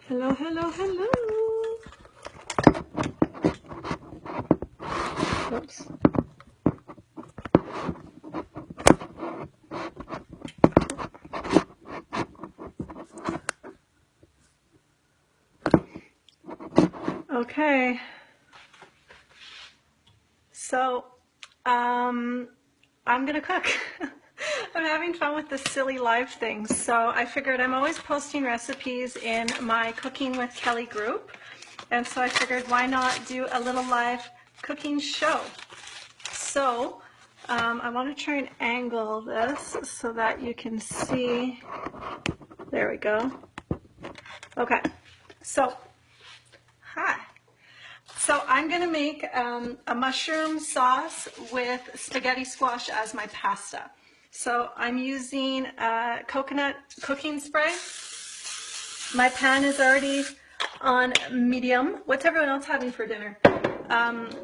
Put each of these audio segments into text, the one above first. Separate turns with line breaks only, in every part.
Hello, hello, hello. Oops. Okay. So, I'm gonna cook. I'm having fun with this silly live thing. So I figured I'm always posting recipes in my Cooking with Kelly group. And so I figured why not do a little live cooking show. So I want to try and angle this so that you can see. There we go. Okay. So, hi. So I'm going to make a mushroom sauce with spaghetti squash as my pasta. So I'm using coconut cooking spray. My pan is already on medium. What's everyone else having for dinner? And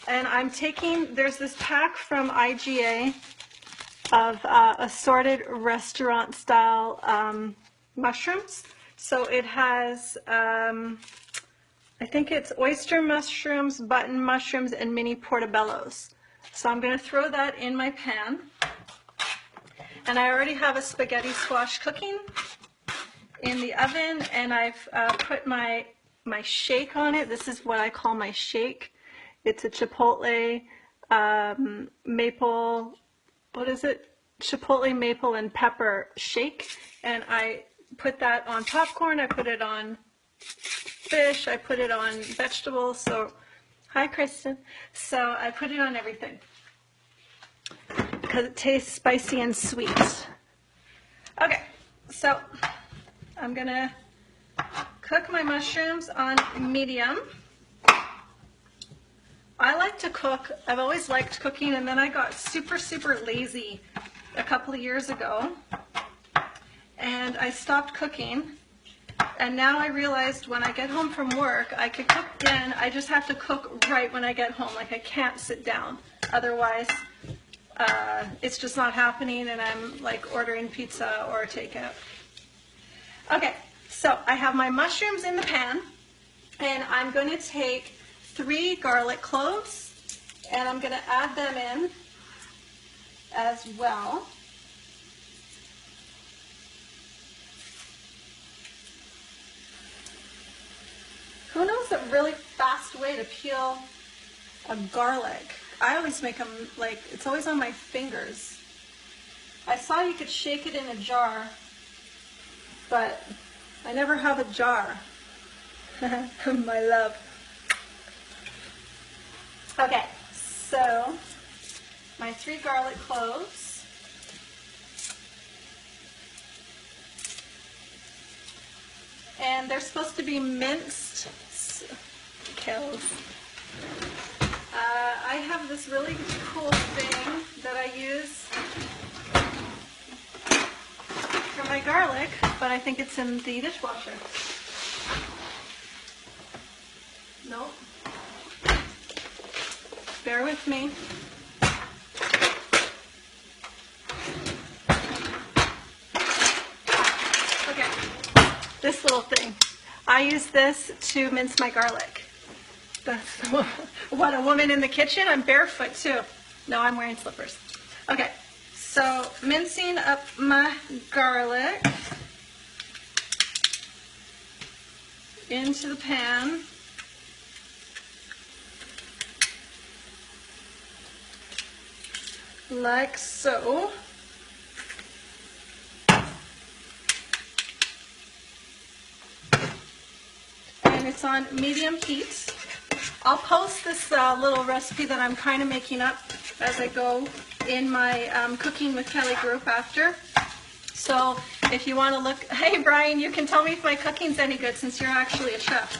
I'm taking, there's this pack from IGA of assorted restaurant style mushrooms. So it has, I think it's oyster mushrooms, button mushrooms, and mini portobellos. So I'm going to throw that in my pan. And I already have a spaghetti squash cooking in the oven, and I've put my shake on it. This is what I call my shake. It's a chipotle maple, what is it? Chipotle maple and pepper shake. And I put that on popcorn. I put it on fish. I put it on vegetables. So, hi, Kristen. So I put it on everything because it tastes spicy and sweet. Okay, so I'm gonna cook my mushrooms on medium. I like to cook. I've always liked cooking, and then I got super, super lazy a couple of years ago, and I stopped cooking. And now I realized when I get home from work, I could cook again. I just have to cook right when I get home. Like, I can't sit down. Otherwise, it's just not happening, and I'm like ordering pizza or takeout. Okay, so I have my mushrooms in the pan, and I'm going to take 3 garlic cloves, and I'm going to add them in as well. Who knows a really fast way to peel a garlic? I always make them like, it's always on my fingers. I saw you could shake it in a jar, but I never have a jar. My love. Okay, so my 3 garlic cloves. And they're supposed to be minced kills. I have this really cool thing that I use for my garlic, but I think it's in the dishwasher. Nope. Bear with me. Okay, this little thing. I use this to mince my garlic. That's what, a woman in the kitchen? I'm barefoot too. No, I'm wearing slippers. Okay, so mincing up my garlic into the pan. Like so. And it's on medium heat. I'll post this little recipe that I'm kind of making up as I go in my Cooking with Kelly group after. So if you want to look, hey Brian, you can tell me if my cooking's any good since you're actually a chef.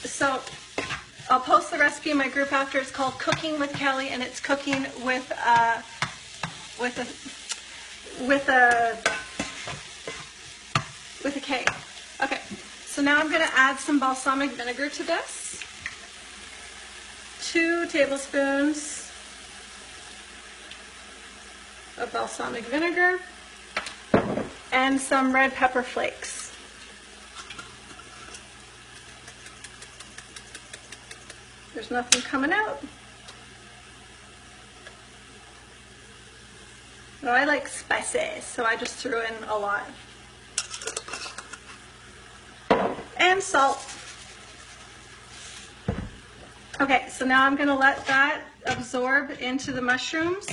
So I'll post the recipe in my group after. It's called Cooking with Kelly, and it's cooking with a K. Okay, so now I'm going to add some balsamic vinegar to this. 2 tablespoons of balsamic vinegar. and some red pepper flakes. There's nothing coming out. But I like spicy, so I just threw in a lot. And salt. Okay, so now I'm going to let that absorb into the mushrooms.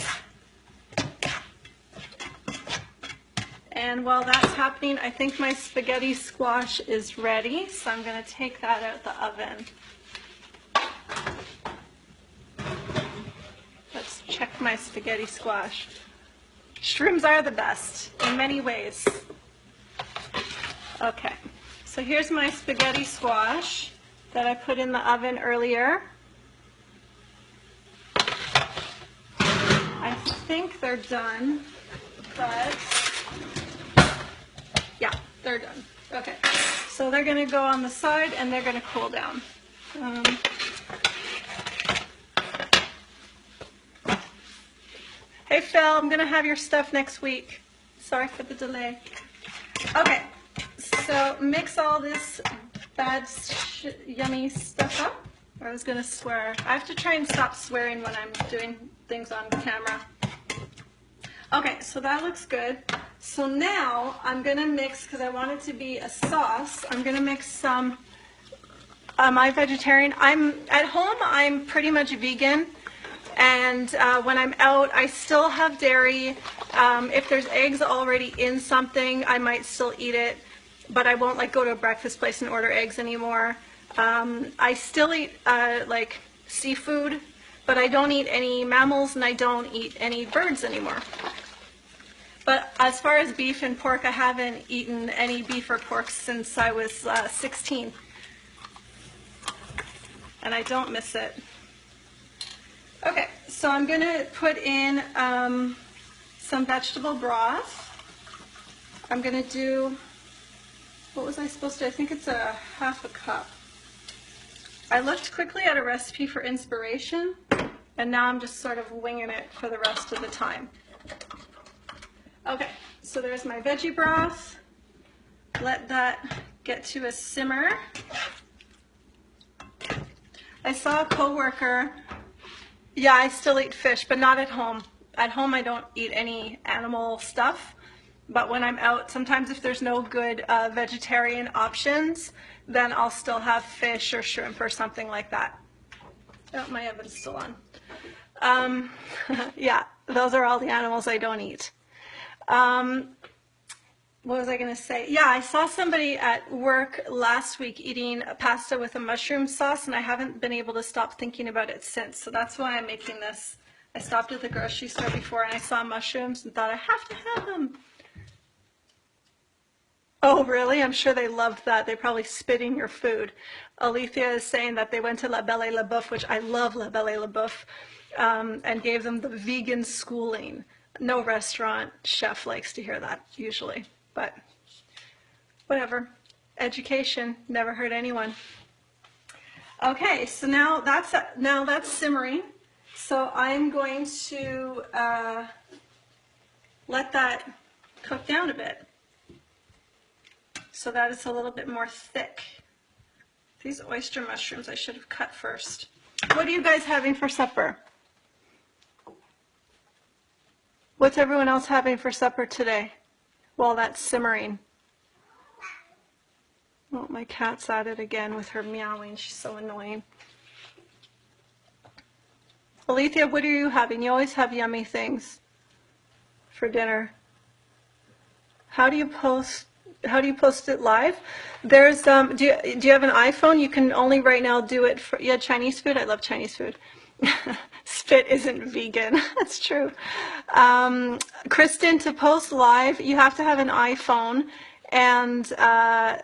And while that's happening, I think my spaghetti squash is ready, so I'm going to take that out the oven. Let's check my spaghetti squash. Shrooms are the best in many ways. Okay, so here's my spaghetti squash that I put in the oven earlier. I think they're done, but yeah, they're done. Okay, so they're going to go on the side and they're going to cool down. Hey Phil, I'm going to have your stuff next week. Sorry for the delay. Okay, so mix all this bad, yummy stuff up. I was going to swear. I have to try and stop swearing when I'm doing things on camera. Okay, so that looks good. So now I'm going to mix, because I want it to be a sauce, I'm going to mix some, my vegetarian. At home, I'm pretty much vegan. And when I'm out, I still have dairy. If there's eggs already in something, I might still eat it, but I won't like go to a breakfast place and order eggs anymore. I still eat like seafood, but I don't eat any mammals and I don't eat any birds anymore. But as far as beef and pork, I haven't eaten any beef or pork since I was 16. And I don't miss it. Okay, so I'm going to put in some vegetable broth. I'm going to do, what was I supposed to, I think it's a half a cup. I looked quickly at a recipe for inspiration, and now I'm just sort of winging it for the rest of the time. Okay, so there's my veggie broth. Let that get to a simmer. I saw a coworker. Yeah, I still eat fish, but not at home. At home, I don't eat any animal stuff. But when I'm out, sometimes if there's no good vegetarian options, then I'll still have fish or shrimp or something like that. Oh, my oven's still on. Yeah, those are all the animals I don't eat. What was I going to say? Yeah, I saw somebody at work last week eating a pasta with a mushroom sauce, and I haven't been able to stop thinking about it since. So that's why I'm making this. I stopped at the grocery store before and I saw mushrooms and thought I have to have them. Oh, really? I'm sure they loved that. They probably spit in your food. Alethea is saying that they went to La Belle et La Bouffe, which I love La Belle et La Bouffe, and gave them the vegan schooling. No restaurant chef likes to hear that, usually. But whatever. Education never hurt anyone. Okay, so now that's simmering. So I'm going to let that cook down a bit so that it's a little bit more thick. These oyster mushrooms I should have cut first. What are you guys having for supper? What's everyone else having for supper today while that's simmering? Oh, my cat's at it again with her meowing. She's so annoying. Alethea, what are you having? You always have yummy things for dinner. How do you post it live? There's do you have an iPhone? You can only right now do it for Chinese food. I love Chinese food. Spit isn't vegan. That's true. Kristen, to post live, you have to have an iPhone, and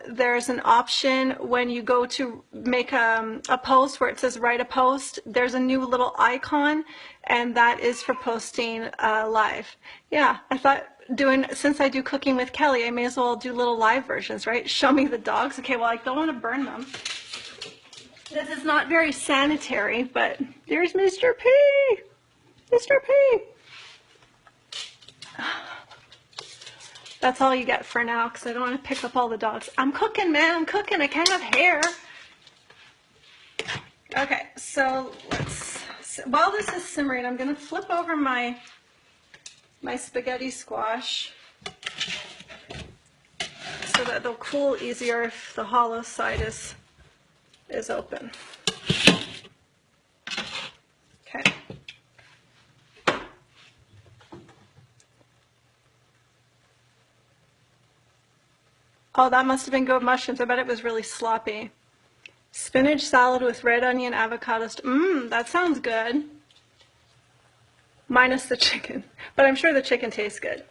there's an option when you go to make a post where it says write a post. There's a new little icon, and that is for posting live. Yeah, I thought since I do cooking with Kelly, I may as well do little live versions, right? Show me the dogs. Okay, well, I don't want to burn them. This is not very sanitary, but there's Mr. P. Mr. P. That's all you get for now because I don't want to pick up all the dogs. I'm cooking, man. I'm cooking. I can't have hair. Okay, so while this is simmering, I'm going to flip over my spaghetti squash so that they'll cool easier if the hollow side is open. Okay. Oh, that must have been good mushrooms. I bet it was really sloppy. Spinach salad with red onion, avocados. That sounds good. Minus the chicken. But I'm sure the chicken tastes good.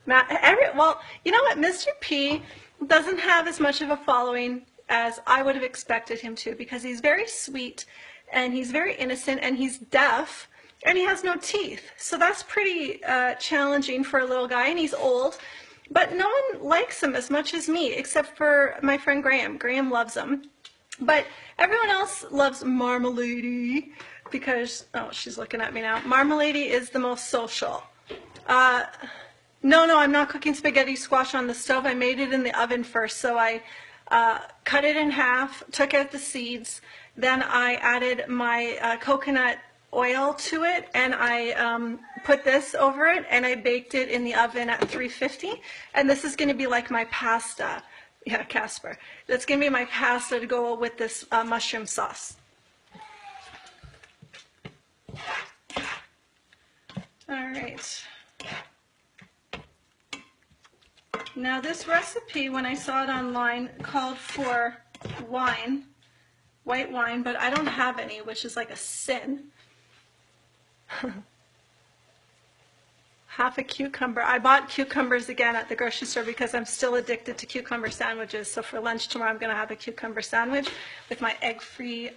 Well, you know what? Mr. P doesn't have as much of a following as I would have expected him to because he's very sweet and he's very innocent and he's deaf and he has no teeth. So that's pretty challenging for a little guy, and he's old. But no one likes him as much as me, except for my friend Graham. Graham loves him. But everyone else loves Marmalady because, oh, she's looking at me now. Marmalady is the most social. No, I'm not cooking spaghetti squash on the stove. I made it in the oven first. So I cut it in half, took out the seeds, then I added my coconut oil to it, and I put this over it, and I baked it in the oven at 350. And this is going to be like my pasta. Yeah, Casper. That's going to be my pasta to go with this mushroom sauce. All right. Now this recipe, when I saw it online, called for wine, white wine, but I don't have any, which is like a sin. Half a cucumber. I bought cucumbers again at the grocery store because I'm still addicted to cucumber sandwiches. So for lunch tomorrow, I'm going to have a cucumber sandwich with my egg-free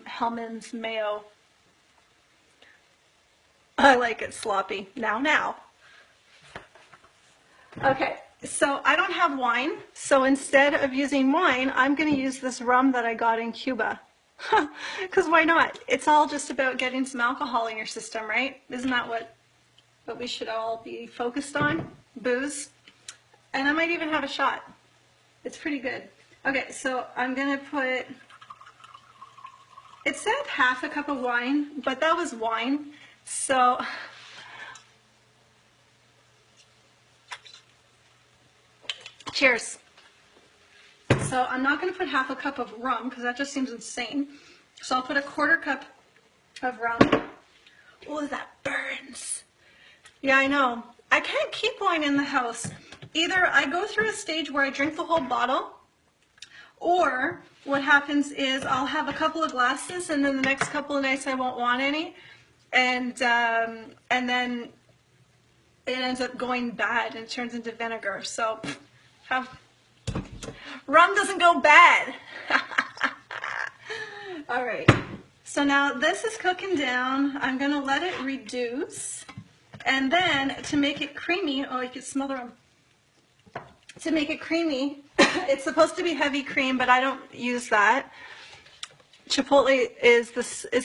Hellmann's mayo. I like it sloppy. Now. Okay, so I don't have wine. So instead of using wine, I'm going to use this rum that I got in Cuba. Because why not? It's all just about getting some alcohol in your system, right? Isn't that what we should all be focused on? Booze. And I might even have a shot. It's pretty good. Okay, so I'm going to put, it said half a cup of wine, but that was wine. So cheers. So I'm not going to put half a cup of rum because that just seems insane. So I'll put a quarter cup of rum. Oh, that burns. Yeah, I know. I can't keep wine in the house. Either I go through a stage where I drink the whole bottle, or what happens is I'll have a couple of glasses and then the next couple of nights I won't want any, and then it ends up going bad and it turns into vinegar. So rum doesn't go bad. All right. So now this is cooking down. I'm going to let it reduce. And then to make it creamy, oh, you can smell the rum. To make it creamy, it's supposed to be heavy cream, but I don't use that. Chipotle is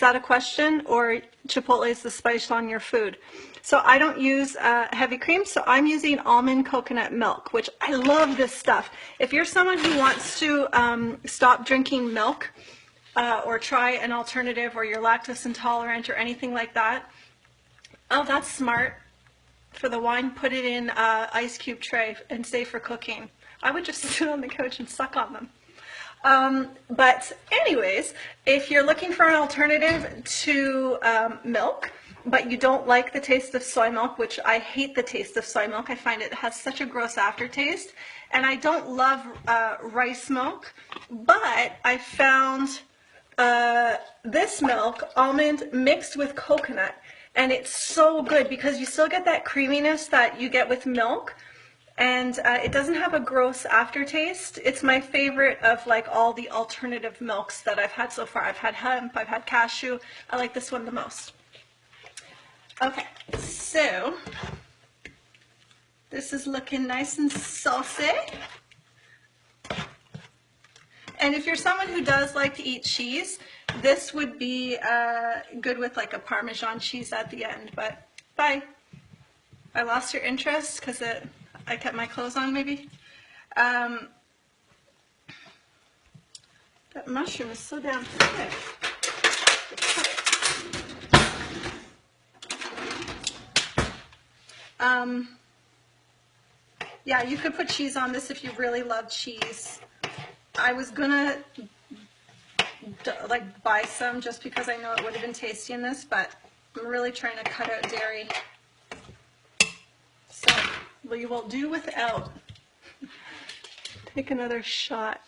that a question? Or Chipotle is the spice on your food? So I don't use heavy cream, so I'm using almond coconut milk, which I love this stuff. If you're someone who wants to stop drinking milk or try an alternative, or you're lactose intolerant or anything like that, oh, that's smart. For the wine, put it in ice cube tray and save for cooking. I would just sit on the couch and suck on them. But anyways, if you're looking for an alternative to milk, but you don't like the taste of soy milk, which I hate the taste of soy milk. I find it has such a gross aftertaste. And I don't love rice milk, but I found this milk, almond mixed with coconut. And it's so good because you still get that creaminess that you get with milk, and it doesn't have a gross aftertaste. It's my favorite of like all the alternative milks that I've had so far. I've had hemp, I've had cashew. I like this one the most. Okay, so this is looking nice and saucy. And if you're someone who does like to eat cheese, this would be good with like a Parmesan cheese at the end. But bye. I lost your interest because I kept my clothes on maybe. That mushroom is so damn thick. Yeah, you could put cheese on this if you really love cheese. I was gonna like buy some just because I know it would have been tasty in this, but I'm really trying to cut out dairy. So we will do without. Take another shot.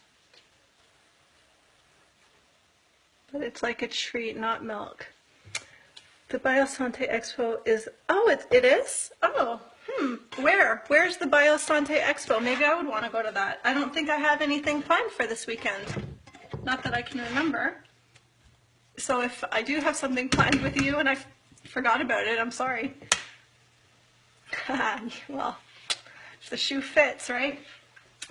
But it's like a treat, not milk. The Biosante Expo is, oh, it is? Oh, Where's the Biosante Expo? Maybe I would want to go to that. I don't think I have anything planned for this weekend. Not that I can remember. So if I do have something planned with you and I forgot about it, I'm sorry. Well, if the shoe fits, right?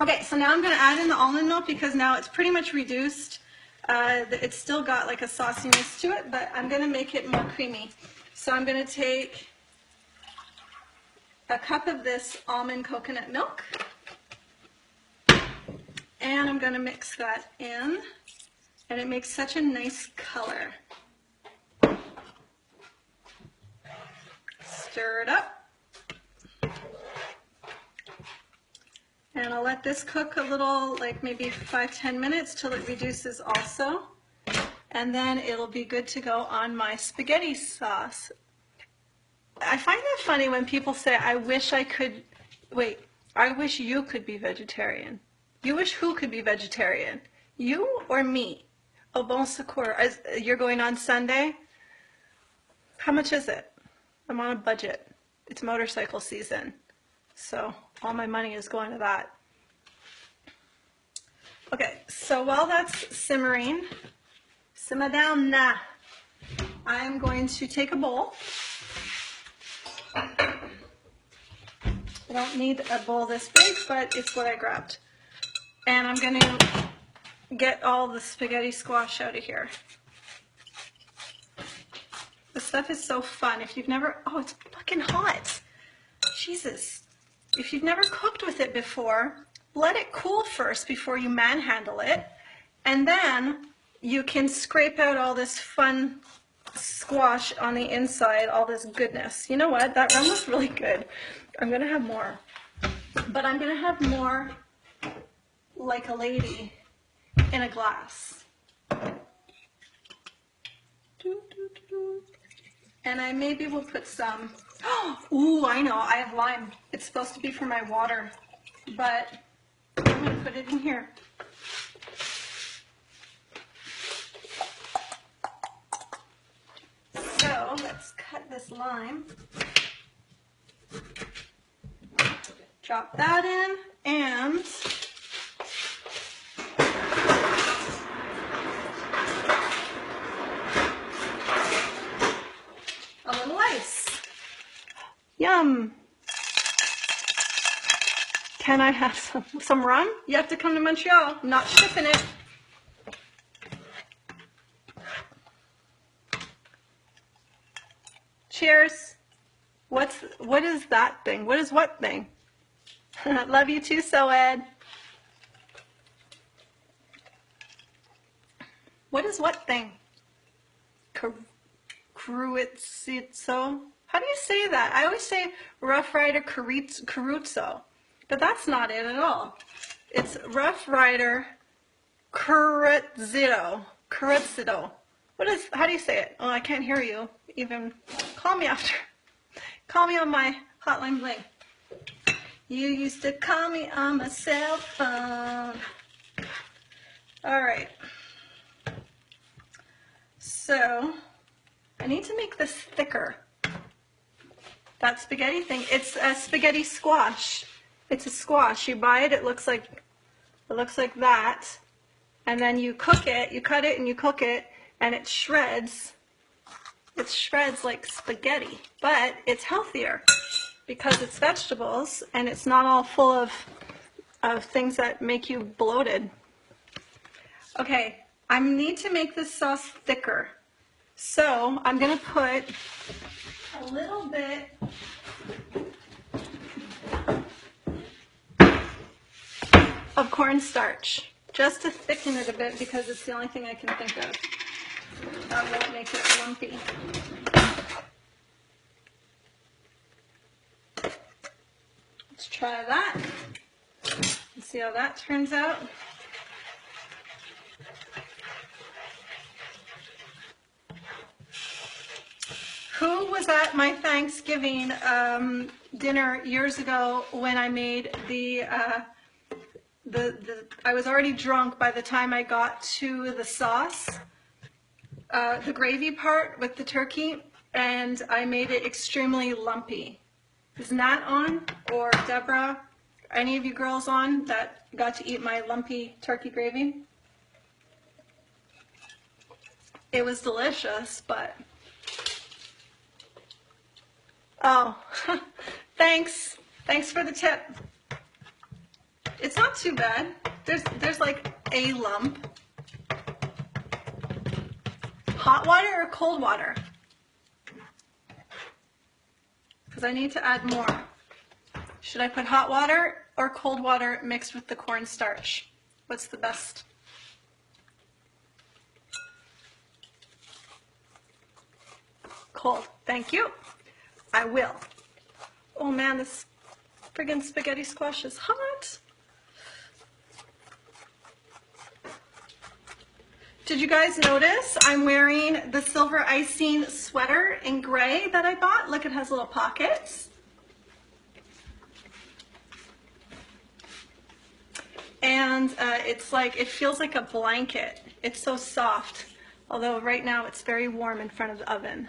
Okay, so now I'm going to add in the almond milk because now it's pretty much reduced. It's still got like a sauciness to it, but I'm going to make it more creamy. So I'm going to take a cup of this almond coconut milk, and I'm going to mix that in, and it makes such a nice color. Stir it up. And I'll let this cook a little, like maybe 5-10 minutes till it reduces also. And then it'll be good to go on my spaghetti sauce. I find it funny when people say, I wish I could, wait, I wish you could be vegetarian. You wish who could be vegetarian? You or me? Au bon secours. You're going on Sunday? How much is it? I'm on a budget. It's motorcycle season. So all my money is going to that. Okay, so while that's simmering, simmer down now. I'm going to take a bowl. I don't need a bowl this big, but it's what I grabbed. And I'm going to get all the spaghetti squash out of here. This stuff is so fun. If you've never, oh, it's fucking hot. Jesus. If you've never cooked with it before, let it cool first before you manhandle it. And then you can scrape out all this fun squash on the inside, all this goodness. You know what? That rum was really good. I'm going to have more. But I'm going to have more like a lady in a glass. And I maybe will put some, ooh, I know, I have lime. It's supposed to be for my water, but I'm going to put it in here. So let's cut this lime. Drop that in, and a little ice. Yum. Can I have some rum? You have to come to Montreal. I'm not shipping it. Cheers. What is that thing? What is what thing? Love you too, Soed. What is what thing? Cruizzo? How do you say that? I always say Rough Rider Caruzzo, but that's not it at all. It's Rough Rider Caruzzo. How do you say it? Oh, I can't hear you. Even call me after. Call me on my hotline bling. You used to call me on my cell phone. All right. So I need to make this thicker. That spaghetti thing, it's a spaghetti squash. It's a squash. You buy it, it looks like that. And then you cook it, you cut it and you cook it, and it shreds. It shreds like spaghetti, but it's healthier because it's vegetables and it's not all full of things that make you bloated. Okay, I need to make this sauce thicker. So I'm going to put a little bit of cornstarch, just to thicken it a bit because it's the only thing I can think of. That won't make it lumpy. Let's try that and see how that turns out. Who was at my Thanksgiving dinner years ago when I made I was already drunk by the time I got to the sauce, the gravy part with the turkey, and I made it extremely lumpy. Is Nat on, or Deborah, any of you girls on that got to eat my lumpy turkey gravy? It was delicious, but... Oh, thanks. Thanks for the tip. It's not too bad. There's like a lump. Hot water or cold water? Because I need to add more. Should I put hot water or cold water mixed with the cornstarch? What's the best? Cold. Thank you. I will. Oh man, this friggin' spaghetti squash is hot. Did you guys notice I'm wearing the silver icing sweater in gray that I bought? Look, it has little pockets. And it's like, it feels like a blanket. It's so soft. Although right now it's very warm in front of the oven.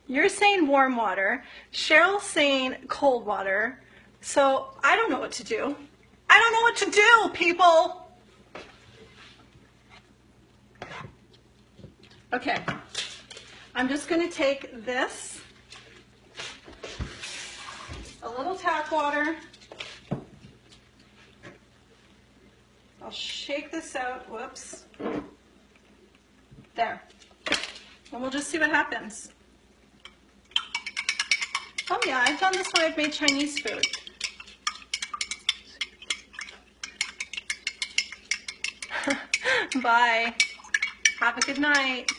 You're saying warm water. Cheryl's saying cold water. So I don't know what to do. I don't know what to do, people. Okay, I'm just going to take this, a little tap water. I'll shake this out. Whoops. There. And we'll just see what happens. Oh yeah, I've done this when I've made Chinese food. Bye. Have a good night.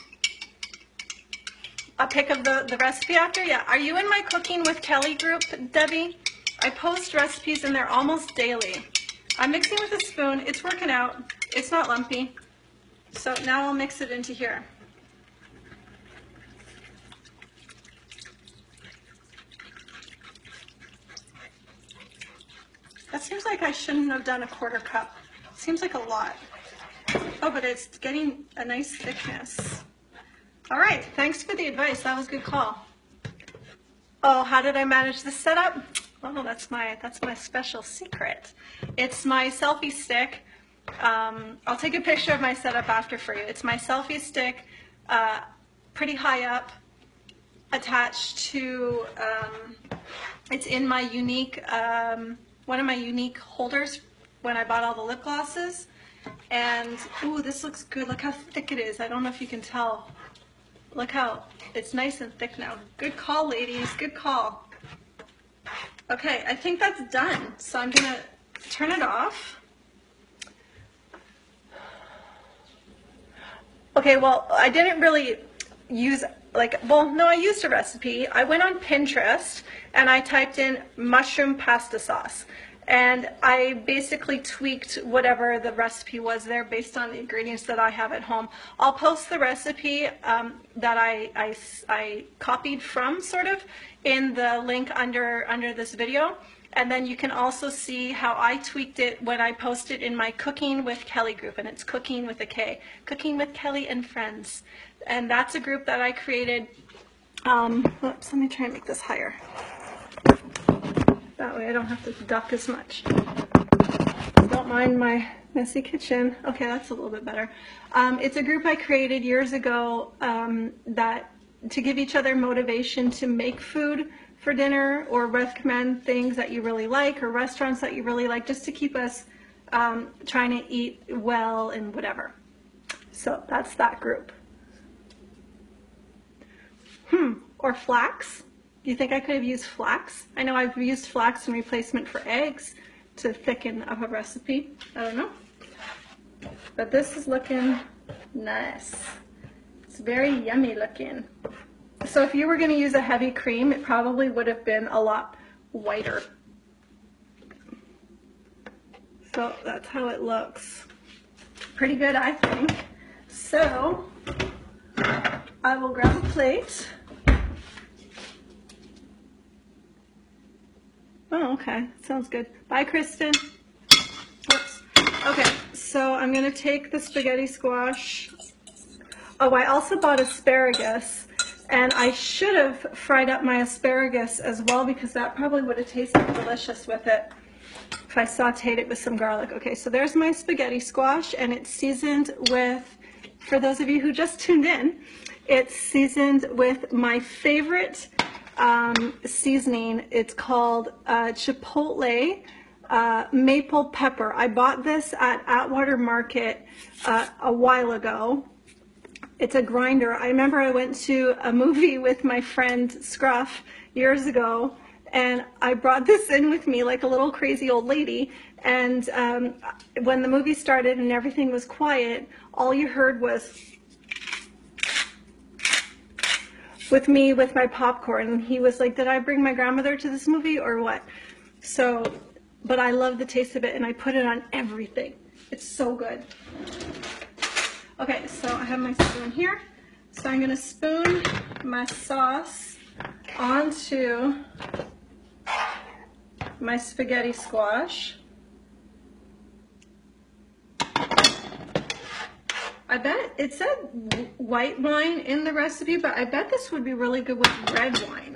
A pic of the recipe after? Yeah. Are you in my Cooking with Kelly group, Debbie? I post recipes in there almost daily. I'm mixing with a spoon. It's working out. It's not lumpy. So now I'll mix it into here. That seems like I shouldn't have done a quarter cup. Seems like a lot. Oh, but it's getting a nice thickness. All right, thanks for the advice. That was a good call. Oh, how did I manage the setup? Oh, that's my special secret. It's my selfie stick. I'll take a picture of my setup after for you. It's my selfie stick, pretty high up, attached to, it's in my unique, one of my unique holders when I bought all the lip glosses. And, ooh, this looks good. Look how thick it is. I don't know if you can tell. Look how it's nice and thick now. Good call, ladies. Good call. Okay, I think that's done. So I'm going to turn it off. Okay, well, I didn't really use, I used a recipe. I went on Pinterest and I typed in mushroom pasta sauce. And I basically tweaked whatever the recipe was there based on the ingredients that I have at home. I'll post the recipe that I copied from, sort of, in the link under this video. And then you can also see how I tweaked it when I post it in my Cooking with Kelly group. And it's Cooking with a K. Cooking with Kelly and Friends. And that's a group that I created. Oops, let me try and make this higher. That way I don't have to duck as much. Don't mind my messy kitchen. Okay, that's a little bit better. It's a group I created years ago that to give each other motivation to make food for dinner or recommend things that you really like or restaurants that you really like, just to keep us trying to eat well and whatever. So that's that group. Or flax. You think I could have used flax? I know I've used flax in replacement for eggs, to thicken up a recipe. I don't know. But this is looking nice. It's very yummy looking. So if you were going to use a heavy cream, it probably would have been a lot whiter. So that's how it looks. Pretty good, I think. So I will grab a plate. Oh, okay. Sounds good. Bye, Kristen. Whoops. Okay, so I'm going to take the spaghetti squash. Oh, I also bought asparagus, and I should have fried up my asparagus as well because that probably would have tasted delicious with it if I sauteed it with some garlic. Okay, so there's my spaghetti squash, and it's seasoned with, for those of you who just tuned in, it's seasoned with my favorite seasoning. It's called Chipotle maple pepper. I bought this at Atwater Market a while ago. It's a grinder. I remember I went to a movie with my friend Scruff years ago, and I brought this in with me like a little crazy old lady. And when the movie started and everything was quiet, all you heard was with me with my popcorn. And he was like, did I bring my grandmother to this movie or what? So, but I love the taste of it, and I put it on everything. It's so good. Okay, so I have my spoon here. So I'm going to spoon my sauce onto my spaghetti squash. I bet it said white wine in the recipe, but I bet this would be really good with red wine.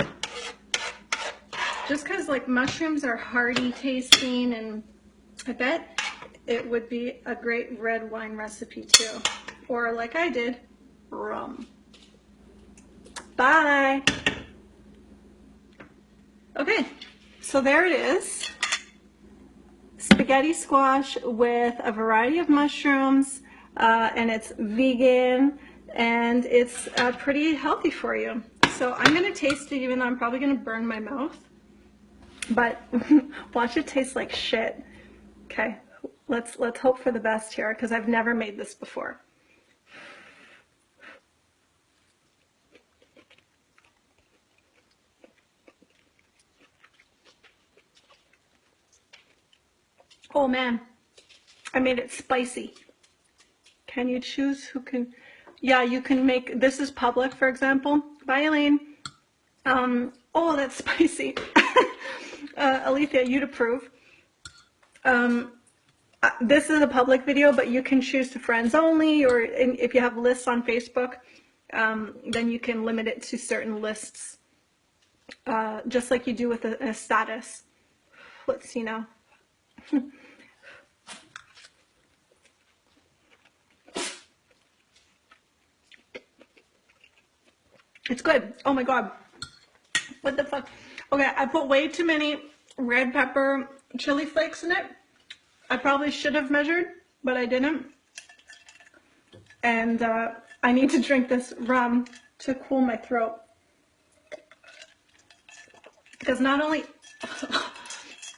Just because like mushrooms are hearty tasting, and I bet it would be a great red wine recipe too. Or like I did, rum. Bye. Okay, so there it is. Spaghetti squash with a variety of mushrooms, and it's vegan, and it's pretty healthy for you. So I'm gonna taste it, even though I'm probably gonna burn my mouth. But watch it taste like shit. Okay, let's hope for the best here, because I've never made this before. Oh man, I made it spicy. Can you choose who can? Yeah, you can make, this is public, for example. Bye, Elaine. Oh, that's spicy. Alethea, you'd approve. This is a public video, but you can choose to friends only, or if you have lists on Facebook, then you can limit it to certain lists, just like you do with a status. Let's see now. It's good. Oh my God. What the fuck? Okay, I put way too many red pepper chili flakes in it. I probably should have measured, but I didn't. And I need to drink this rum to cool my throat. Because not only,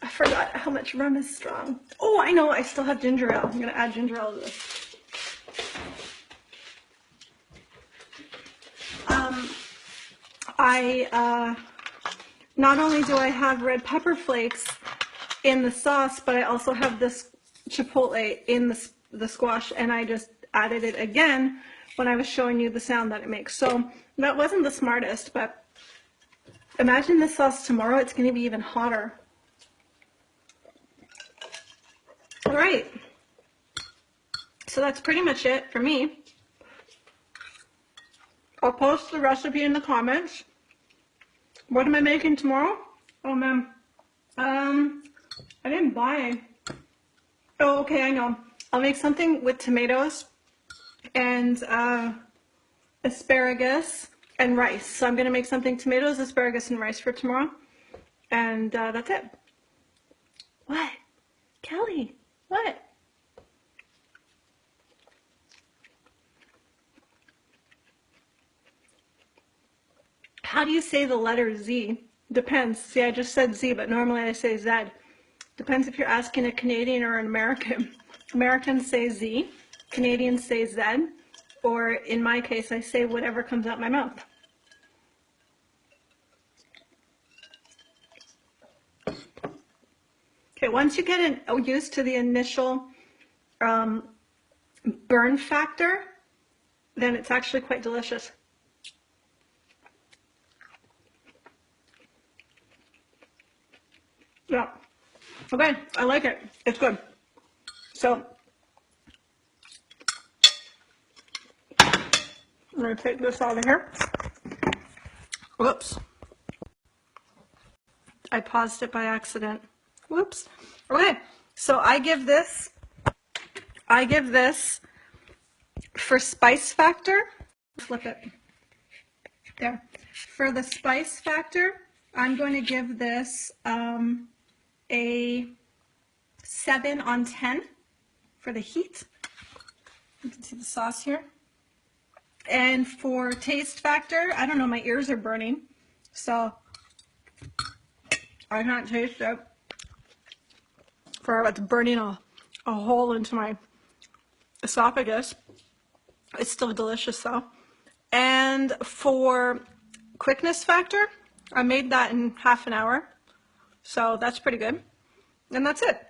I forgot how much rum is strong. Oh, I know, I still have ginger ale. I'm gonna add ginger ale to this. Not only do I have red pepper flakes in the sauce, but I also have this chipotle in the squash, and I just added it again when I was showing you the sound that it makes. So that wasn't the smartest, but imagine this sauce tomorrow, it's going to be even hotter. All right, so that's pretty much it for me. I'll post the recipe in the comments. What am I making tomorrow? Oh man, I didn't buy. Oh, okay, I know. I'll make something with tomatoes and asparagus and rice. So I'm gonna make something tomatoes, asparagus, and rice for tomorrow, and that's it. What, Kelly? What? How do you say the letter Z? Depends. See, I just said Z, but normally I say Z. Depends if you're asking a Canadian or an American. Americans say Z, Canadians say Z, or in my case, I say whatever comes out my mouth. Okay, once you get used to the initial burn factor, then it's actually quite delicious. Yeah. Okay, I like it. It's good. So, I'm going to take this out of here. Whoops. I paused it by accident. Whoops. Okay, so I give this for spice factor, flip it. There. For the spice factor, I'm going to give this a 7 on 10 for the heat. You can see the sauce here. And for taste factor, I don't know, my ears are burning, so I can't taste it. It's burning a hole into my esophagus. It's still delicious though. And for quickness factor, I made that in half an hour, so that's pretty good. And that's it.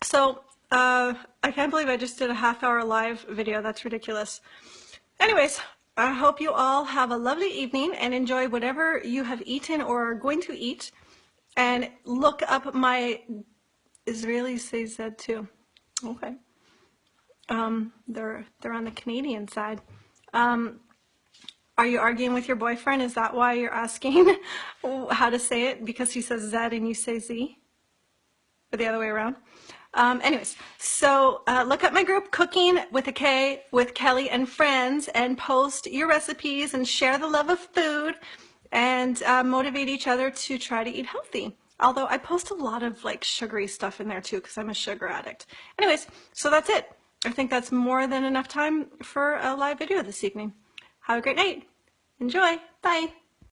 So I can't believe I just did a half-hour live video. That's ridiculous. Anyways, I hope you all have a lovely evening and enjoy whatever you have eaten or are going to eat. And look up my Israelis say Z too. Okay. They're on the Canadian side. Are you arguing with your boyfriend? Is that why you're asking how to say it? Because he says Z and you say Z? Or the other way around? Anyways, so look up my group, Cooking with a K with Kelly and Friends, and post your recipes and share the love of food and motivate each other to try to eat healthy. Although I post a lot of like sugary stuff in there too because I'm a sugar addict. Anyways, so that's it. I think that's more than enough time for a live video this evening. Have a great night. Enjoy. Bye.